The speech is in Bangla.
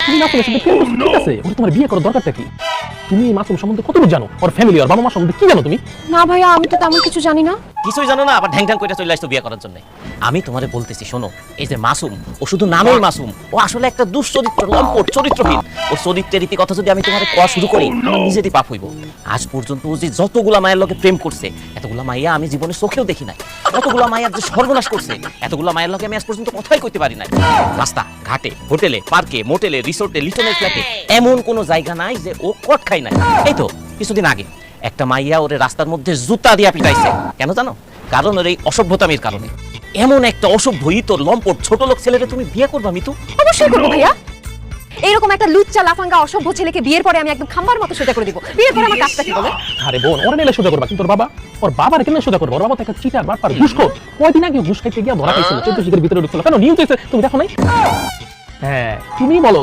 তুমি মাসুমের সাথে প্রেম করছো, ঠিক আছে, ওটা তোমার বিয়ে করার দরকারটা কি? তুমি মাসুম সম্বন্ধে কতটুকু জানো? ওর ফ্যামিলি, ওর বাবা মা সম্বন্ধে কি জানো তুমি? না ভাইয়া, আমি তো তেমন কিছু জানি না। কিছুই জানো না, আবার ঢ্যাং ঢ্যাং করে চলে আসতো বিয়ে করার জন্য। আমি তোমারে বলতেছি শোনো, এই যে মাসুম, ও শুধু নামেই মাসুম, ও আসলে একটা দুশ্চরিত্র, লম্পট, চরিত্রহীন। ওর চরিত্রের রীতি কথা যদি আমি তোমারে কোয়া শুরু করি, নিজেরই পাপ হইব। আজ পর্যন্ত ও যে যতগুলা মায়ের লগে প্রেম করছে, এতগুলা মাইয়া আমি জীবনে চোখেও দেখি নাই। কতগুলা মায়ের যে সর্বনাশ করছে, এতগুলা মায়ের লগে আমি আজ পর্যন্ত কথাই কইতে পারি নাই। রাস্তা ঘাটে, হোটেলে, পার্কে, মোটেলে, রিসোর্টে, লিটনের ফ্ল্যাটে এমন কোনো জায়গা নাই যে ও কট খাই নাই। এই তো কিছুদিন আগে একটা মাইয়া ওরে রাস্তার মধ্যে জুতা দিয়া পিটাইছে। কেন জানো? কারণ ওর এই অসভ্যতামির কারণে। এমন একটা অসভ্য তোর লম্পট ছোট লোক ছেলেরে তুমি বিয়ে করবা মিতু? অবশ্যই করবো ভাইয়া। এইরকম একটা লুচ্চা লাফাঙ্গা অসভ্য ছেলেকে বিয়ের পরে আমি একদম খাম্বার মতো সোজা করে দিব। বিয়ের পরে আমার কাজটা কি বলে? আরে বোন, ওরা নিলে সোজা করবা, কিন্তু ওর বাবার কেন সোজা করবো? ওর বাবা তো একটা চিটার, বাটপার, ঘুষখোর। কয়দিন আগে ঘুষ খাইতে গিয়া ধরা খাইছিল, 14 শিখের ভিতরে ঢুকছিল। কেন নিউজ হয়েছে তুমি দেখো নাই? হ্যাঁ, তুমি বলো।